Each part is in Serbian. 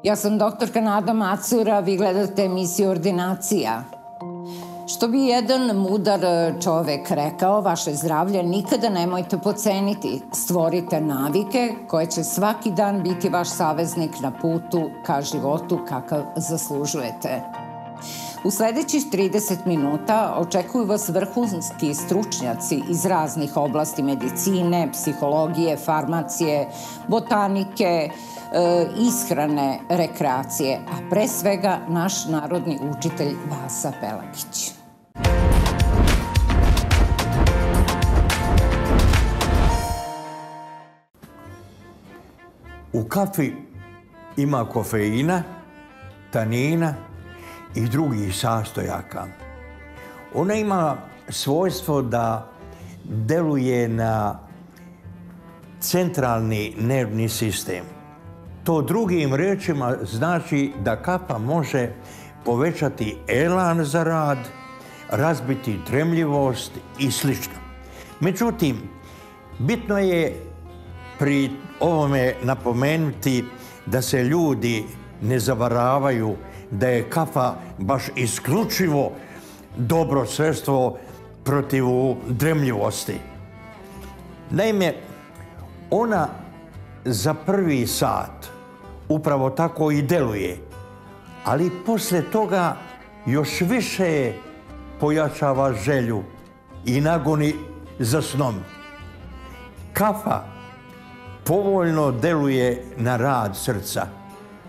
Ja sam doktorka Nada Macura, vi gledate emisiju Ordinacija. Što bi jedan mudar čovek rekao, vaše zdravlje nikada nemojte potceniti. Stvorite navike koje će svaki dan biti vaš saveznik na putu ka životu kakav zaslužujete. U sledećih 30 minuta očekuju vas vrhunski stručnjaci iz raznih oblasti medicine, psihologije, farmacije, botanike, ishrane, rekreacije, a pre svega naš narodni učitelj Vasa Pelagić. U kafi ima kofeina, tanina i drugih sastojaka. Ona ima svojstvo da deluje na centralni nervni sistem. To drugim rečima znači da kafa može povećati elan za rad, razbiti dremljivost i sl. Međutim, bitno je pri ovome napomenuti da se ljudi ne zavaravaju da je kafa baš isključivo dobro sredstvo protiv dremljivosti. Naime, ona za prvi sat upravo tako i deluje, ali posle toga još više pojačava želju i nagoni za snom. Kafa povoljno deluje na rad srca,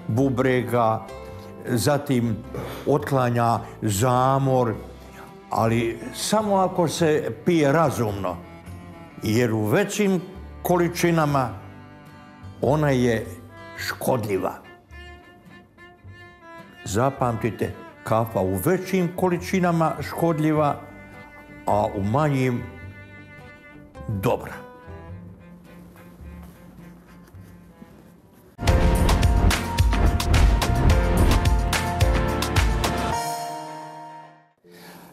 bubrega, zatim otklanja zamor, ali samo ako se pije razumno, jer u većim količinama ona je škodljiva. Zapamtite, kafa u većim količinama škodljiva, a u manjim dobra.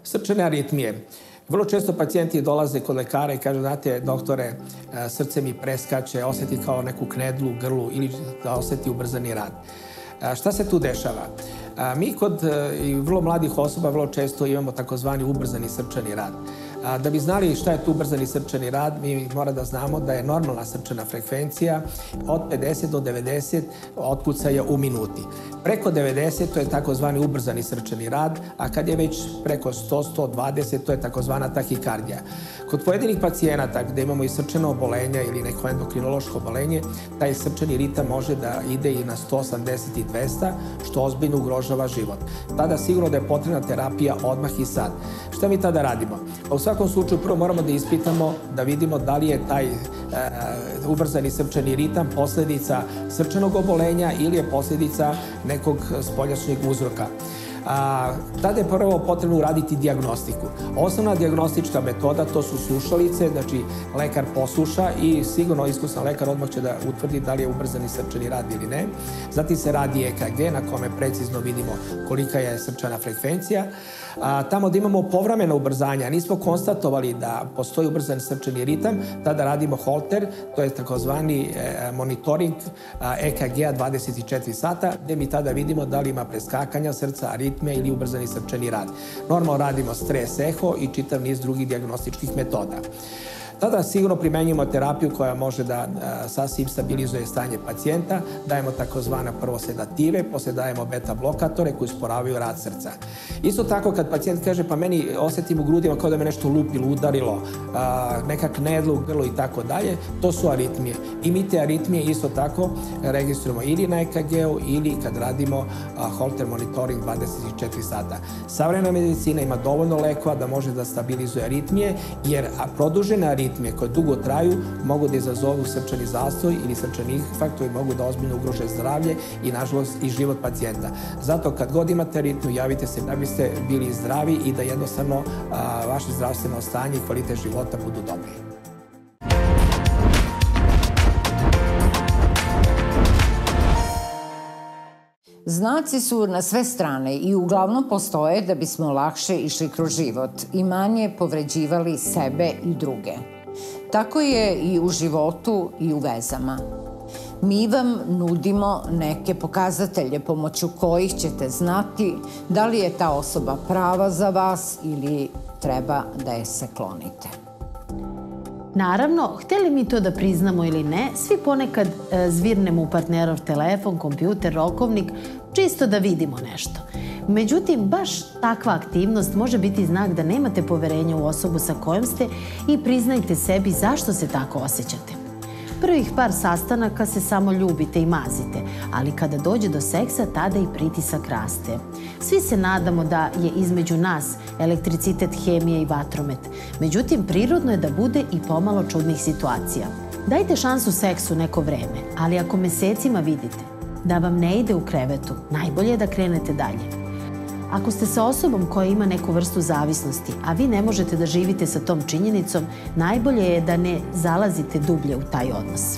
Srčane aritmije. Vrlo često pacijenti dolaze kod lekara i kažu, znate, doktore, srce mi preskače, osjeti kao neku knedlu u grlu ili da osjeti ubrzani rad. Šta se tu dešava? Mi kod vrlo mladih osoba vrlo često imamo takozvani ubrzani srčani rad. Da bi znali šta je tu ubrzani srčani rad, mi mora da znamo da je normalna srčana frekvencija od 50 do 90 otkucaja u minuti. Preko 90 to je takozvani ubrzani srčani rad, a kad je već preko 100-120 to je takozvana tahikardija. Kod pojedinih pacijenata gde imamo i srčano obolenje ili neko endokrinološko obolenje, taj srčani ritam može da ide i na 180 i 200, što ozbiljno ugrožava život. Tada sigurno da je potrebna terapija odmah i sad. Šta mi tada radimo? U svakom slučaju prvo moramo da ispitamo, da vidimo da li je taj ubrzani srčani ritam posledica srčanog obolenja ili je posledica nekog spoljašnjeg uzroka. Tada je prvo potrebno uraditi dijagnostiku. Osnovna dijagnostička metoda to su slušalice, znači lekar posluša i sigurno iskusan lekar odmah će da utvrdi da li je ubrzani srčani rad ili ne. Zatim se radi EKG na kome precizno vidimo kolika je srčana frekvencija. Tamo da imamo povremena ubrzanja, nismo konstatovali da postoji ubrzani srčani ritam, tada radimo Holter, to je takozvani monitoring EKG-a 24 sata, gde mi tada vidimo da li ima preskakanja srca, aritmija ili ubrzani srčani rad. Normalno radimo stres eho i čitav niz drugih dijagnostičkih metoda. Tada sigurno primenjujemo terapiju koja može da sasvim stabilizuje stanje pacijenta, dajemo takozvana prvo sedative, posle dajemo beta blokatore koji usporavaju rad srca. Isto tako kad pacijent kaže pa meni osjetim u grudima kao da me nešto lupilo, udarilo, neka knedla u grlu i tako dalje, to su aritmije. I mi te aritmije isto tako registrujemo ili na EKG-u ili kad radimo Holter monitoring 24 sata. Savremena medicina ima dovoljno lekova da može da stabilizuje aritmije, jer produžene aritmije koje dugo traju mogu da izazovu srčani zastoj ili srčani infarkt koji mogu da ozbiljno ugrože zdravlje i nažalost i život pacijenta. Zato kad god imate aritmiju, javite se da biste bili zdravi i da jednostavno vaše zdravstveno stanje i kvalitet života budu dobri. Znaci su na sve strane i uglavnom postoje da bismo lakše išli kroz život i manje povređivali sebe i druge. Tako je i u životu i u vezama. Mi vam nudimo neke pokazatelje pomoću kojih ćete znati da li je ta osoba prava za vas ili treba da je se klonite. Naravno, hteli mi to da priznamo ili ne, svi ponekad zvirnemo u partnerov telefon, kompjuter, rokovnik, čisto da vidimo nešto. Međutim, baš takva aktivnost može biti znak da nemate poverenja u osobu sa kojom ste i priznajte sebi zašto se tako osjećate. Prvih par sastanaka se samo ljubite i mazite, ali kada dođe do seksa, tada i pritisak raste. Svi se nadamo da je između nas elektricitet, hemija i vatromet. Međutim, prirodno je da bude i pomalo čudnih situacija. Dajte šansu seksu neko vreme, ali ako mesecima vidite da vam ne ide u krevetu, najbolje je da krenete dalje. Ako ste sa osobom koja ima neku vrstu zavisnosti, a vi ne možete da živite sa tom činjenicom, najbolje je da ne zalazite dublje u taj odnos.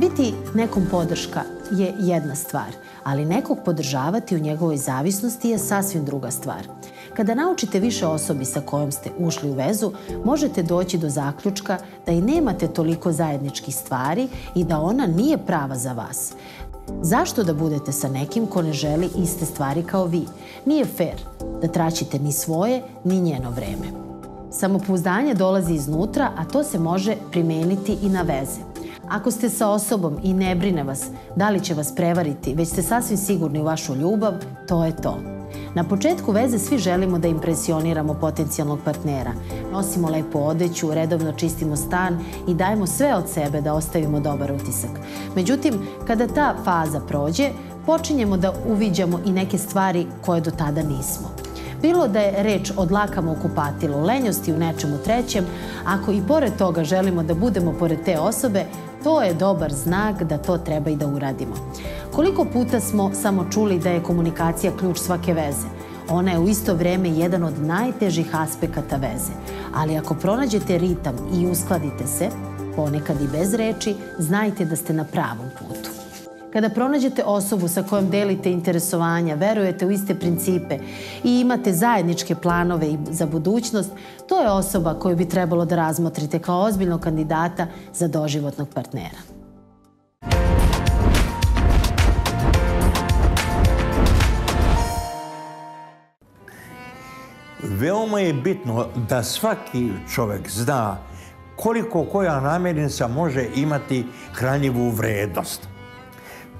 Biti nekom podrška je jedna stvar, ali nekog podržavati u njegovoj zavisnosti je sasvim druga stvar. Kada naučite više osobi sa kojom ste ušli u vezu, možete doći do zaključka da i nemate toliko zajedničkih stvari i da ona nije prava za vas. Zašto da budete sa nekim ko ne želi iste stvari kao vi? Nije fair da traćite ni svoje, ni njeno vreme. Samopouzdanje dolazi iznutra, a to se može primeniti i na veze. Ako ste sa osobom i ne brine vas da li će vas prevariti, već ste sasvim sigurni u vašu ljubav, to je to. Na početku veze svi želimo da impresioniramo potencijalnog partnera. Nosimo lepu odeću, redovno čistimo stan i dajemo sve od sebe da ostavimo dobar utisak. Međutim, kada ta faza prođe, počinjemo da uviđamo i neke stvari koje do tada nismo. Bilo da je reč o dlakama u kupatilu, lenjosti u nečemu trećem, ako i pored toga želimo da budemo pored te osobe, to je dobar znak da to treba i da uradimo. Koliko puta smo samo čuli da je komunikacija ključ svake veze? Ona je u isto vreme jedan od najtežih aspekata veze. Ali ako pronađete ritam i uskladite se, ponekad i bez reči, znajte da ste na pravom putu. Kada pronađete osobu sa kojom delite interesovanja, verujete u iste principe i imate zajedničke planove za budućnost, to je osoba koju bi trebalo da razmotrite kao ozbiljnog kandidata za doživotnog partnera. Veoma je bitno da svaki čovjek zna koliko koja namirnica može imati hranjivu vrednost.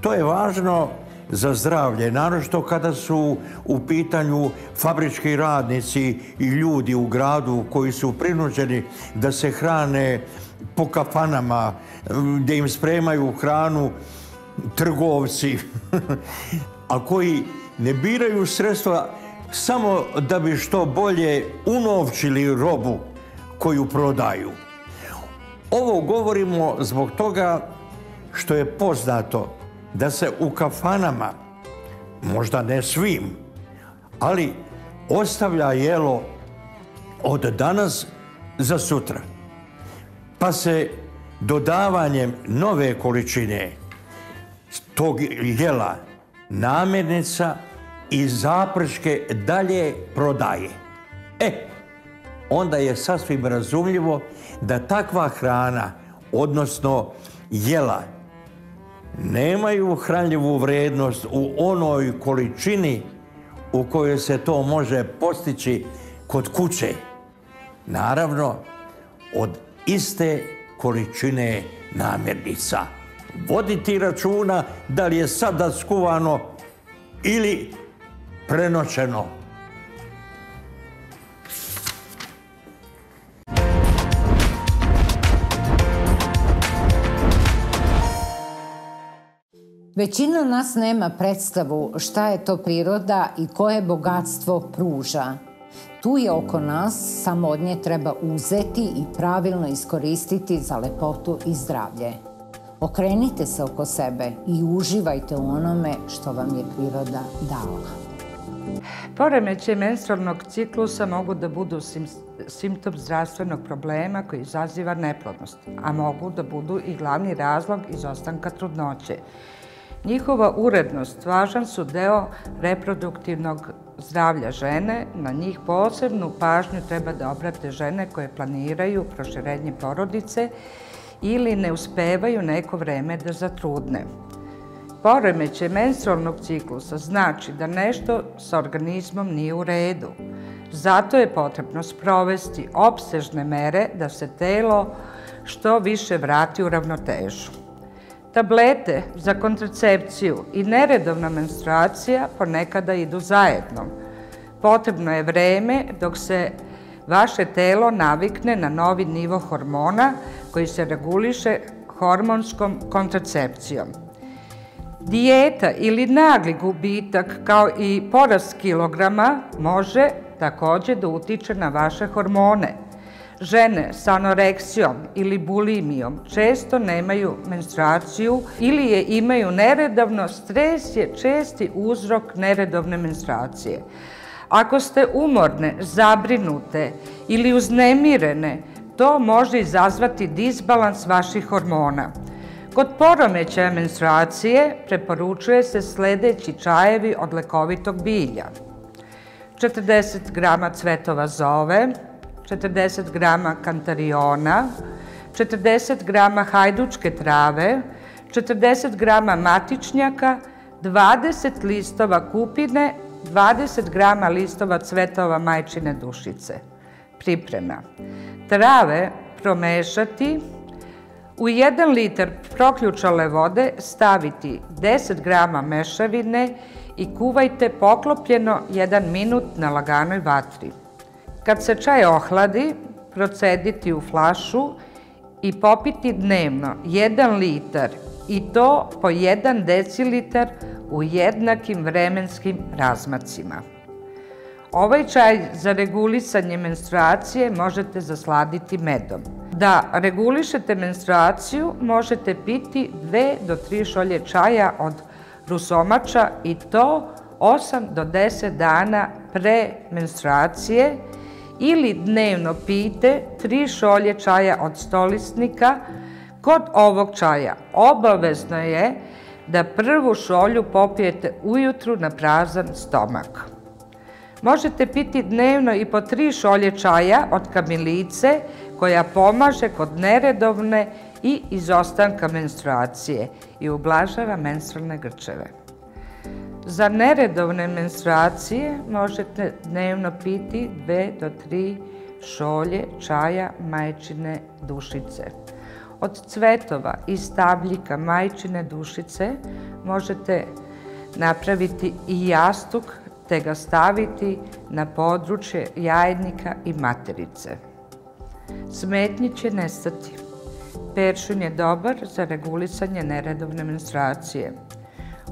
To je važno za zdravlje, naročito kada su u pitanju fabrički radnici i ljudi u gradu koji su prinuđeni da se hrane po kafanama, gdje im spremaju hranu trgovci, a koji ne biraju sredstva samo da bi što bolje unovčili robu koju prodaju. Ovo govorimo zbog toga što je poznato da se u kafanama, možda ne svim, ali ostavlja jelo od danas za sutra. Pa se dodavanjem nove količine tog jela namirnica i zaprške dalje prodaje. Onda je sasvim razumljivo da takva hrana, odnosno jela, nemaju hranljivu vrednost u onoj količini u kojoj se to može postići kod kuće. Naravno, od iste količine namirnica. Voditi računa da li je sada skuvano ili prenoćeno. Većina nas nema predstavu šta je to priroda i koje bogatstvo pruža. Tu je oko nas, samo od nje treba uzeti i pravilno iskoristiti za lepotu i zdravlje. Okrenite se oko sebe i uživajte u onome što vam je priroda dala. Poremećaji menstrualnog ciklusa mogu da budu simptom zdravstvenog problema koji izaziva neplodnost, a mogu da budu i glavni razlog izostanka trudnoće. Njihova urednost važan su deo reproduktivnog zdravlja žene. Na njih posebnu pažnju treba da obrate žene koje planiraju proširenje porodice ili ne uspevaju neko vreme da zatrudne. Poremećaj menstrualnog ciklusa znači da nešto sa organizmom nije u redu. Zato je potrebno sprovesti opsežne mere da se telo što više vrati u ravnotežu. Tablete za kontracepciju i neredovna menstruacija ponekada idu zajedno. Potrebno je vreme dok se vaše telo navikne na novi nivo hormona koji se reguliše hormonskom kontracepcijom. Dijeta ili nagli gubitak kao i porast kilograma može takođe da utiče na vaše hormone. Žene sa anoreksijom ili bulimijom često nemaju menstruaciju ili je imaju neredovno. Stres je česti uzrok neredovne menstruacije. Ako ste umorne, zabrinute ili uznemirene, to može izazvati disbalans vaših hormona. Kod poremećaja menstruacije preporučuje se sledeći čajevi od lekovitog bilja: 40 g cvetova zove, 40 g kantariona, 40 g hajdučke trave, 40 g matičnjaka, 20 listova kupine, 20 g listova cvetova majčine dušice. Priprema: trave promešati, u 1 litar proključale vode staviti 10 g mešavine i kuvajte poklopljeno 1 minut na laganoj vatri. Kad se čaj ohladi, procediti u flašu i popiti dnevno 1 litar i to po 1 decilitar u jednakim vremenskim razmacima. Ovaj čaj za regulisanje menstruacije možete zasladiti medom. Da regulišete menstruaciju možete piti 2 do 3 šolje čaja od rusomača i to 8 do 10 dana pre menstruacije ili dnevno pijte 3 šolje čaja od stolisnika. Kod ovog čaja obavezno je da prvu šolju popijete ujutru na prazan stomak. Možete piti dnevno i po 3 šolje čaja od kamilice koja pomaže kod neredovne i izostanka menstruacije i ublažava menstrualne grčeve. Za neredovne menstruacije možete dnevno piti 2 do 3 šolje čaja majčine dušice. Od cvetova i stabljika majčine dušice možete napraviti i jastuk te ga staviti na područje jajnika i materice. Smetnji će nestati. Peršun je dobar za regulisanje neredovne menstruacije.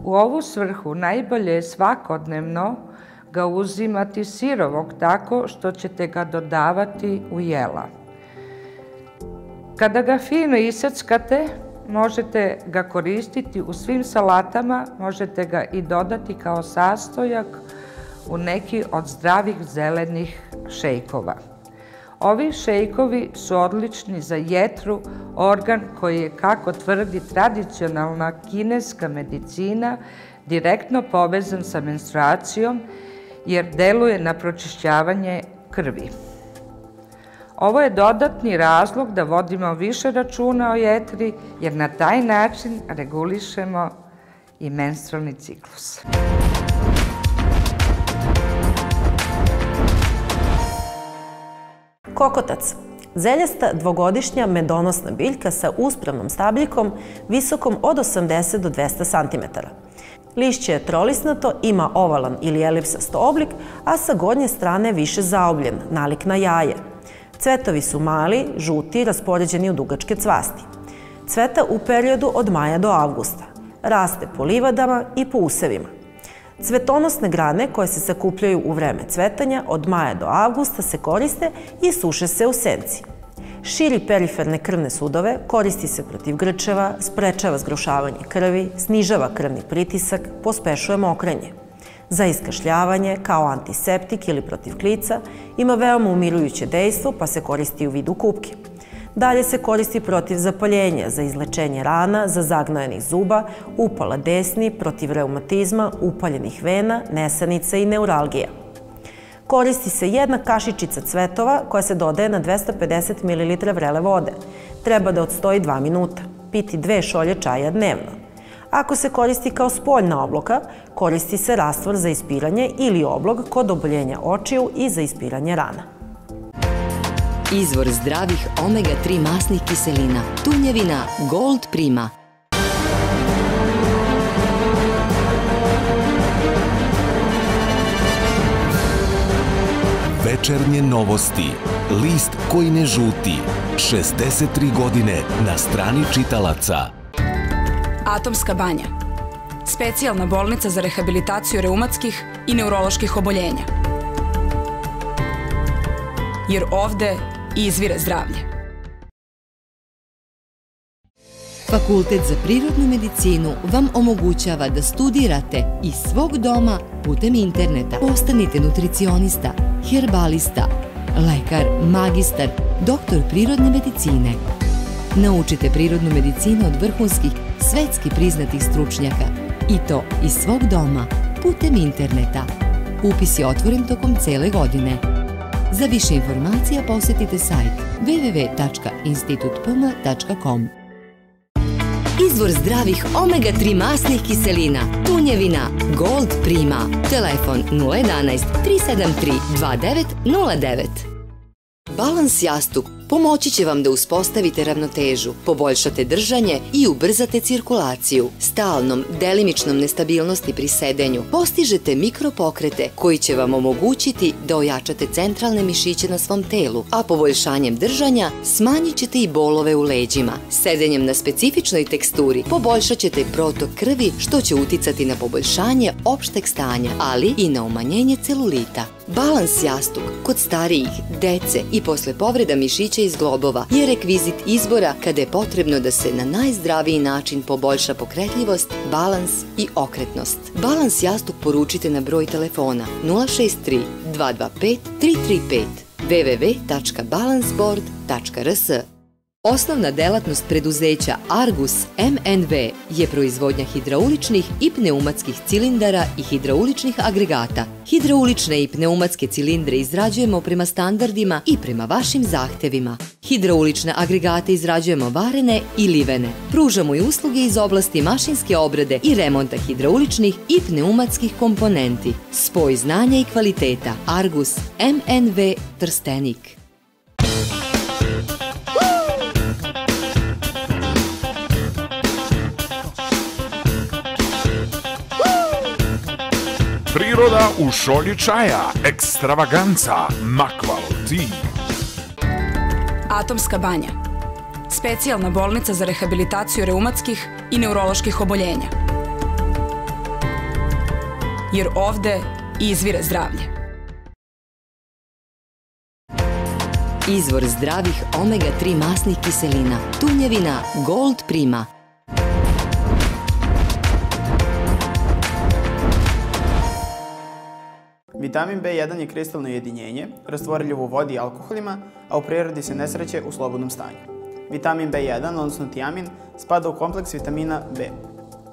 U ovu svrhu najbolje je svakodnevno ga uzimati sirovog tako što ćete ga dodavati u jela. Kada ga fino iseckate, možete ga koristiti u svim salatama, možete ga i dodati kao sastojak u neki od zdravih zelenih šejkova. Ovi šejkovi su odlični za jetru, organ koji je, kako tvrdi tradicionalna kineska medicina, direktno povezan sa menstruacijom jer deluje na pročišćavanje krvi. Ovo je dodatni razlog da vodimo više računa o jetri jer na taj način regulišemo i menstrualni ciklus. Kokotac. Zeljasta dvogodišnja medonosna biljka sa uspravnom stabljkom visokom od 80 do 200 cm. Lišće je trolisnato, ima ovalan ili elipsast oblik, a sa gornje strane više zaobljen, nalik na jaje. Cvetovi su mali, žuti, raspoređeni u dugačke cvasti. Cveta u periodu od maja do avgusta. Raste po livadama i po usevima. Cvetonosne grane koje se sakupljaju u vreme cvetanja od maja do avgusta se koriste i suše se u senci. Širi periferne krvne sudove, koristi se protiv grčeva, sprečava zgrušavanje krvi, snižava krvni pritisak, pospešuje mokrenje. Za iskašljavanje, kao antiseptik ili protiv klica, ima veoma umirujuće dejstvo pa se koristi u vidu kupke. Dalje se koristi protiv zapaljenja, za izlečenje rana, za zagnojenih zuba, upala desni, protiv reumatizma, upaljenih vena, nesanica i neuralgija. Koristi se 1 kašičica cvetova koja se dodaje na 250 ml vrele vode. treba da odstoji 2 minuta, piti 2 šolje čaja dnevno. Ako se koristi kao spoljna obloka, koristi se rastvor za ispiranje ili oblog kod oboljenja očiju i za ispiranje rana. Izvor zdravih omega-3 masnih kiselina. Tunjevina Gold Prima. Večernje novosti. List koji ne žuti. 63 godine na strani čitalaca. Atomska banja. Specijalna bolnica za rehabilitaciju reumatskih i neuroloških oboljenja. Jer ovde izvire zdravlje. Fakultet za prirodnu medicinu vam omogućava da studirate iz svog doma putem interneta. Postanite nutricionista, herbalista, lekar, magistar, doktor prirodne medicine. Naučite prirodnu medicinu od vrhunskih, svetski priznatih stručnjaka. I to iz svog doma putem interneta. Upis je otvoren tokom cele godine. Za više informacija posetite sajt www.institutpm.com. Izvor zdravih omega-3 masnih kiselina. Tunjevina Gold Prima. Telefon 011 373 2909. Balans jastuk pomoći će vam da uspostavite ravnotežu, poboljšate držanje i ubrzate cirkulaciju. Stalnom, delimičnom nestabilnosti pri sedenju postižete mikropokrete koji će vam omogućiti da ojačate centralne mišiće na svom telu, a poboljšanjem držanja smanjit ćete i bolove u leđima. Sedenjem na specifičnoj teksturi poboljšat ćete protok krvi, što će uticati na poboljšanje opšteg stanja, ali i na umanjenje celulita. Balans jastuk kod starijih, dece i posle povreda mišića i zglobova je rekvizit izbora kada je potrebno da se na najzdraviji način poboljša pokretljivost, balans i okretnost. Balans jastuk poručite na broj telefona 063 225 335 www.balanceboard.rs. Osnovna delatnost preduzeća Argus MNV je proizvodnja hidrauličnih i pneumatskih cilindara i hidrauličnih agregata. Hidraulične i pneumatske cilindre izrađujemo prema standardima i prema vašim zahtevima. Hidraulične agregate izrađujemo varene i livene. Pružamo i usluge iz oblasti mašinske obrade i remonta hidrauličnih i pneumatskih komponenti. Spoj znanja i kvaliteta. Argus MNV Trstenik. Priroda u šolji čaja, ekstravaganca, Makval Tea. Atomska banja. Specijalna bolnica za rehabilitaciju reumatskih i neuroloških oboljenja. Jer ovde izvire zdravlje. Izvor zdravih omega-3 masnih kiselina. Tunjevina Gold Prima. Vitamin B1 je kristalno jedinjenje, rastvorljivo u vodi i alkoholima, a u prirodi se ne sreće u slobodnom stanju. Vitamin B1, odnosno tiamin, spada u kompleks vitamina B.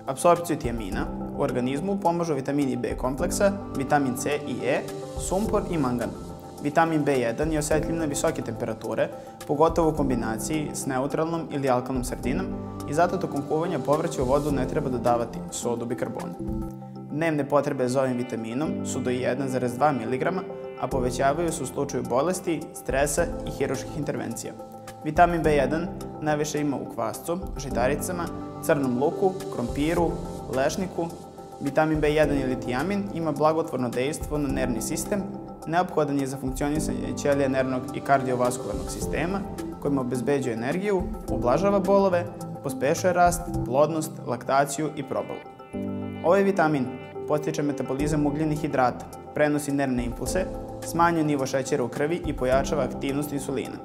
Apsorpciju tiamina u organizmu pomažu vitamini B kompleksa, vitamin C i E, sumpor i mangan. Vitamin B1 je osetljiv na visoke temperature, pogotovo u kombinaciji s neutralnom ili alkalnom sredinom i zato tokom kuvanja povrća u vodu ne treba dodavati sodu bikarbonu. Dnevne potrebe za ovim vitaminom su do 1,2 mg, a povećavaju se u slučaju bolesti, stresa i hirurških intervencija. Vitamin B1 najviše ima u kvascu, žitaricama, crnom luku, krompiru, lešniku. Vitamin B1 ili tiamin ima blagotvorno dejstvo na nervni sistem, neophodan je za funkcionisanje ćelija nervnog i kardiovaskularnog sistema, kojima obezbeđuje energiju, ublažava bolove, pospešuje rast, plodnost, laktaciju i probavu. Ovaj vitamin podstiče metabolizam ugljenih hidrata, prenosi nervne impulse, smanjuje nivo šećera u krvi i pojačava aktivnost insulina.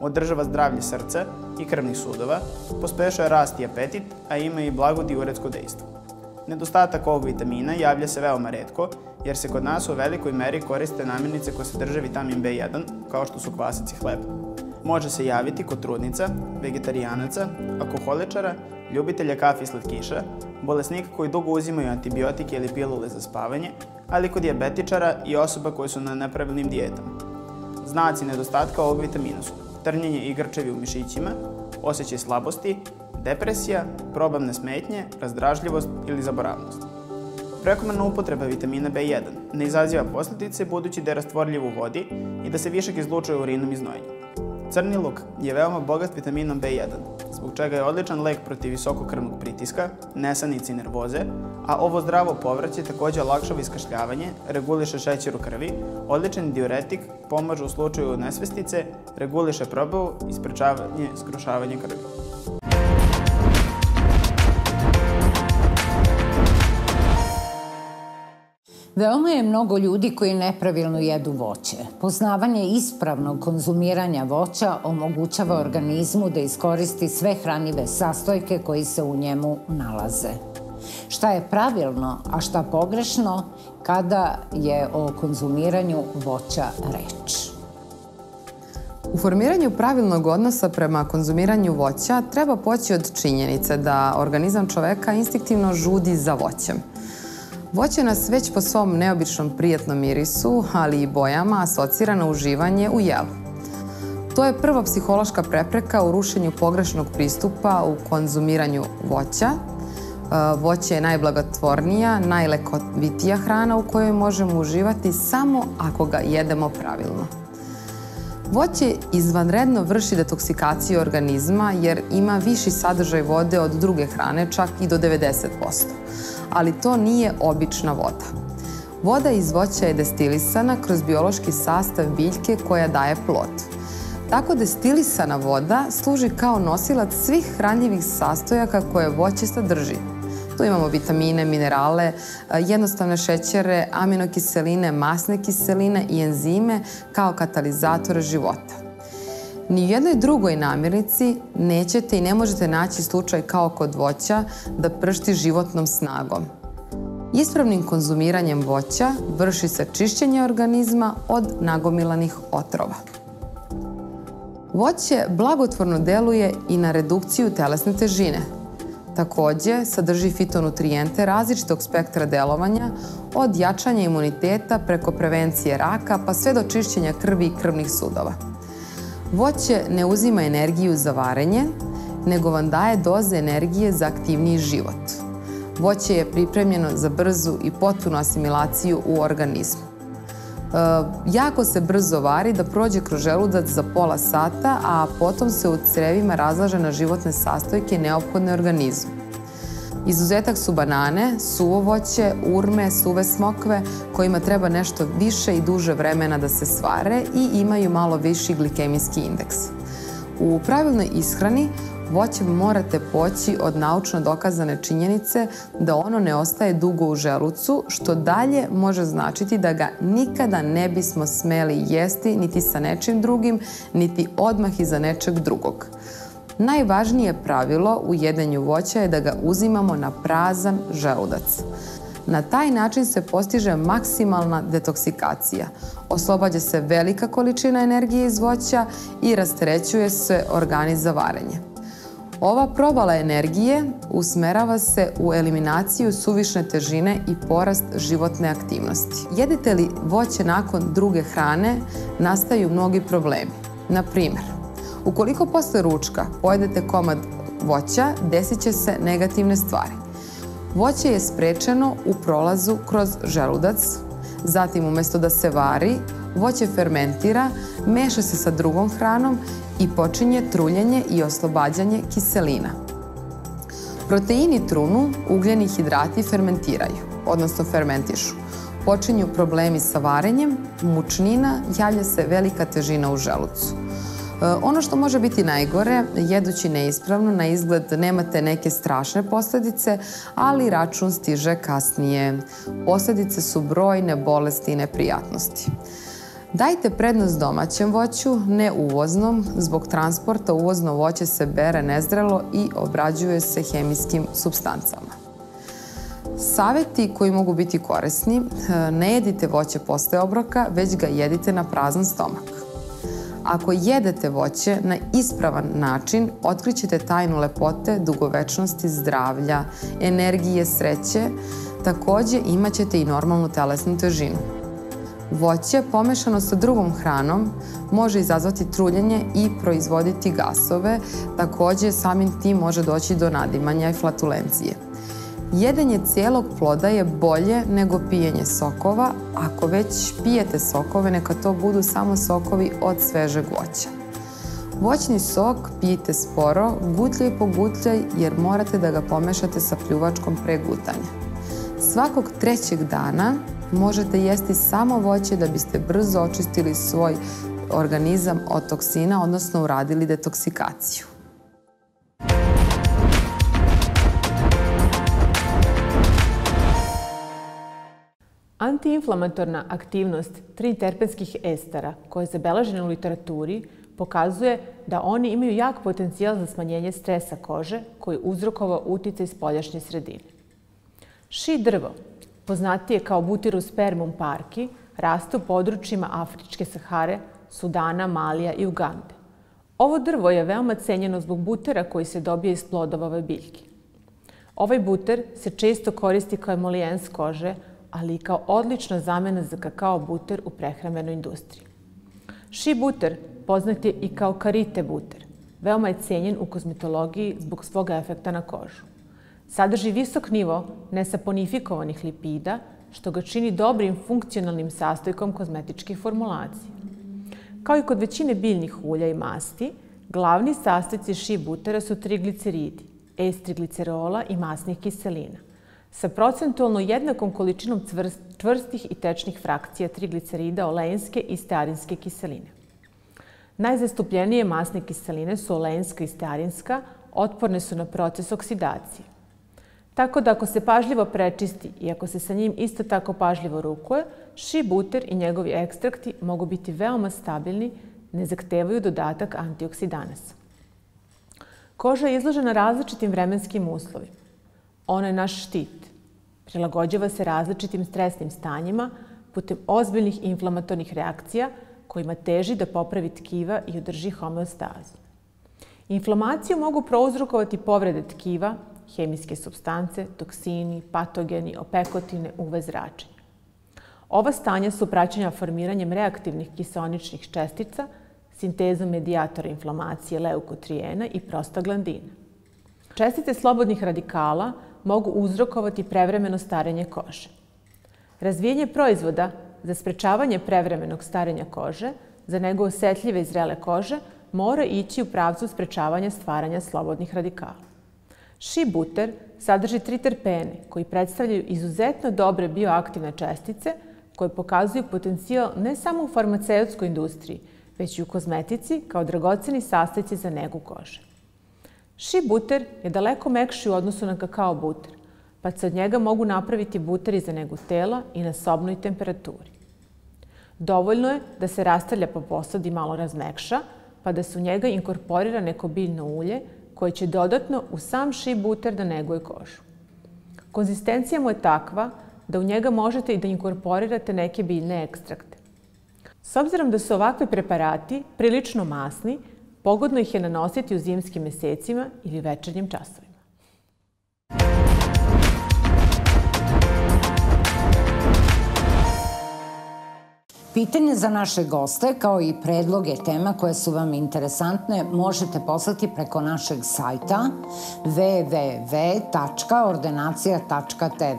Održava zdravlje srca i krvnih sudova, pospešuje rast i apetit, a ima i blago diuretsko dejstvo. Nedostatak ovog vitamina javlja se veoma retko, jer se kod nas u velikoj meri koriste namirnice koje sadrže vitamin B1, kao što su kvasac i hleb. Može se javiti kod trudnica, vegetarijanaca, alkoholičara, ljubitelja kafe i slatkiša, bolesnika koji dugo uzimaju antibiotike ili pilule za spavanje, ali kod dijabetičara i osoba koje su na nepravilnim dijetama. Znaci nedostatka ovog vitamina su trnjenje i grčevi u mišićima, osjećaj slabosti, depresija, probavne smetnje, razdražljivost ili zaboravnost. Prekomerna upotreba vitamina B1 ne izaziva posljedice budući da je rastvorljiv u vodi i da se višak izlučuje urinom i znojenjem. Crni luk je veoma bogat vitaminom B1, zbog čega je odličan lek protiv visokog krvnog pritiska, nesanice i nervoze, a ovo zdravo povrće također olakšava iskašljavanje, reguliše šećer u krvi, odličan diuretik, pomaže u slučaju nesvestice, reguliše probavu i sprečavanje skrušavanja krvi. Veoma je mnogo ljudi koji nepravilno jedu voće. Poznavanje ispravnog konzumiranja voća omogućava organizmu da iskoristi sve hranjive sastojke koji se u njemu nalaze. Šta je pravilno, a šta pogrešno kada je o konzumiranju voća reč? U formiranju pravilnog odnosa prema konzumiranju voća treba poći od činjenice da organizam čoveka instinktivno žudi za voćem. Voće nas već po svom neobičnom prijatnom mirisu, ali i bojama, asocira na uživanje u jelu. To je prva psihološka prepreka u rušenju pogrešnog pristupa u konzumiranju voća. Voće je najblagotvornija, najlekovitija hrana u kojoj možemo uživati samo ako ga jedemo pravilno. Voće izvanredno vrši detoksikaciju organizma jer ima viši sadržaj vode od druge hrane, čak i do 90%. Ali to nije obična voda. Voda iz voća je destilisana kroz biološki sastav biljke koja daje plod. Tako destilisana voda služi kao nosilac svih hranljivih sastojaka koje voće sadrži. Tu imamo vitamine, minerale, jednostavne šećere, aminokiseline, masne kiseline i enzime kao katalizatore života. Ni u jednoj drugoj namirnici nećete i ne možete naći slučaj kao kod voća da pršti životnom snagom. Ispravnim konzumiranjem voća vrši se čišćenje organizma od nagomilanih otrova. Voće blagotvorno deluje i na redukciju telesne težine. Također sadrži fitonutrijente različitog spektra delovanja od jačanja imuniteta preko prevencije raka pa sve do čišćenja krvi i krvnih sudova. Voće ne uzima energiju za varenje, nego vam daje doze energije za aktivniji život. Voće je pripremljeno za brzu i potpunu asimilaciju u organizmu. Jako se brzo vari da prođe kroz želudac za pola sata, a potom se u crevima razlaže na životne sastojke neophodne organizmu. Izuzetak su banane, suvo voće, urme, suve smokve, kojima treba nešto više i duže vremena da se svare i imaju malo viši glikemijski indeks. U pravilnoj ishrani voćem morate poći od naučno dokazane činjenice da ono ne ostaje dugo u želucu, što dalje može značiti da ga nikada ne bismo smeli jesti niti sa nečim drugim, niti odmah iza nečeg drugog. Najvažnije pravilo u jedenju voća je da ga uzimamo na prazan želudac. Na taj način se postiže maksimalna detoksikacija. Oslobađa se velika količina energije iz voća i rasterećuje se organi za varenje. Ova provala energije usmerava se u eliminaciju suvišne težine i porast životne aktivnosti. Jedite li voće nakon druge hrane, nastaju mnogi problemi. Na primjer, ukoliko posle ručka pojedete komad voća, desit će se negativne stvari. Voće je sprečeno u prolazu kroz želudac, zatim umjesto da se vari, voće fermentira, meša se sa drugom hranom i počinje truljenje i oslobađanje kiselina. Proteini trunu, ugljeni hidrati fermentiraju, odnosno fermentišu. Počinju problemi sa varenjem, mučnina, javlja se velika težina u želucu. Ono što može biti najgore, jedući neispravno, na izgled nemate neke strašne posljedice, ali račun stiže kasnije. Posljedice su brojne bolesti i neprijatnosti. Dajte prednost domaćem voću, ne uvoznom. Zbog transporta uvozno voće se bere nezrelo i obrađuje se hemijskim supstancama. Savjeti koji mogu biti korisni: ne jedite voće posle obroka, već ga jedite na prazan stomak. Ako jedete voće na ispravan način, otkrićete tajnu lepote, dugovečnosti, zdravlja, energije, sreće. Također imat ćete i normalnu telesnu težinu. Voće pomešano sa drugom hranom može izazvati truljenje i proizvoditi gasove, takođe samim tim može doći do nadimanja i flatulencije. Jedenje cijelog ploda je bolje nego pijenje sokova. Ako već pijete sokove, neka to budu samo sokovi od svežeg voća. Voćni sok pijte sporo, gutljaj po gutljaj, jer morate da ga pomešate sa pljuvačkom pre gutanja. Svakog trećeg dana možete jesti samo voće da biste brzo očistili svoj organizam od toksina, odnosno uradili detoksikaciju. Antiinflamatorna aktivnost triterpenskih estera koja je zabeležena u literaturi pokazuje da oni imaju jak potencijal za smanjenje stresa kože koji uzrokovao uticaj spoljašnje sredine. Ši drvo, poznatije kao Butirus spermum parki, raste u područjima Afričke Sahare, Sudana, Malija i Ugande. Ovo drvo je veoma cenjeno zbog butera koji se dobije iz plodova ove biljke. Ovaj buter se često koristi kao emolijens kože, ali i kao odlična zamena za kakao buter u prehrambenoj industriji. Ši buter poznat je i kao karite buter. Veoma je cenjen u kozmetologiji zbog svog efekta na kožu. Sadrži visok nivo nesaponifikovanih lipida, što ga čini dobrim funkcionalnim sastojkom kozmetičkih formulacija. Kao i kod većine biljnih ulja i masti, glavni sastojci ši butera su trigliceridi, S-triglicerola i masnih kiselina, sa procentualno jednakom količinom čvrstih i tečnih frakcija triglicerida oleinske i stearinske kiseline. Najzastupljenije masne kiseline su oleinska i stearinska, otporne su na proces oksidacije. Tako da ako se pažljivo prečisti i ako se sa njim isto tako pažljivo rukuje, ši buter i njegovi ekstrakti mogu biti veoma stabilni, ne zahtevaju dodatak antioksidanasa. Koža je izložena različitim vremenskim uslovima. Ona je naš štit. Prilagođava se različitim stresnim stanjima putem ozbiljnih inflamatornih reakcija kojima teži da popravi tkiva i održi homeostazu. Inflamaciju mogu prouzrokovati povrede tkiva, hemijske supstance, toksini, patogeni, opekotine, UV zračenja. Ova stanja su praćena formiranjem reaktivnih kiseoničnih čestica, sintezom medijatora inflamacije leukotrijena i prostaglandina. Čestice slobodnih radikala mogu uzrokovati prevremeno starenje kože. Razvijanje proizvoda za sprečavanje prevremenog starenja kože, za nego osetljive i zrele kože, mora ići u pravcu sprečavanja stvaranja slobodnih radikala. Ši buter sadrži triterpene koji predstavljaju izuzetno dobre bioaktivne čestice koje pokazuju potencijal ne samo u farmaceutskoj industriji, već i u kozmetici kao dragoceni sastojci za negu kože. Ši buter je daleko mekši u odnosu na kakao buter, pa se od njega mogu napraviti buteri za negu tela i na sobnoj temperaturi. Dovoljno je da se rastavlja po posadi malo razmekša, pa da se u njega inkorporira neko biljno ulje koje će dodatno u sam ši buter da neguje kožu. Konzistencija mu je takva da u njega možete i da inkorporirate neke biljne ekstrakte. S obzirom da su ovakvi preparati prilično masni, pogodno ih je nanositi u zimskim mesecima ili večernjim časovima. Pitanje za naše goste, kao i predloge tema koje su vam interesantne, možete poslati preko našeg sajta www.ordinacija.tv.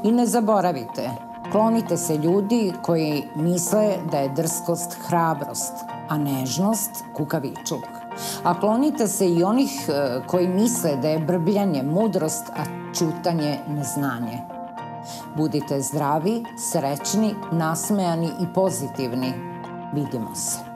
I ne zaboravite, klonite se ljudi koji misle da je drskost hrabrost, a nežnost kukavičluk. A klonite se i onih koji misle da je brbljanje mudrost, a ćutanje neznanje. Budite zdravi, srećni, nasmejani i pozitivni. Vidimo se.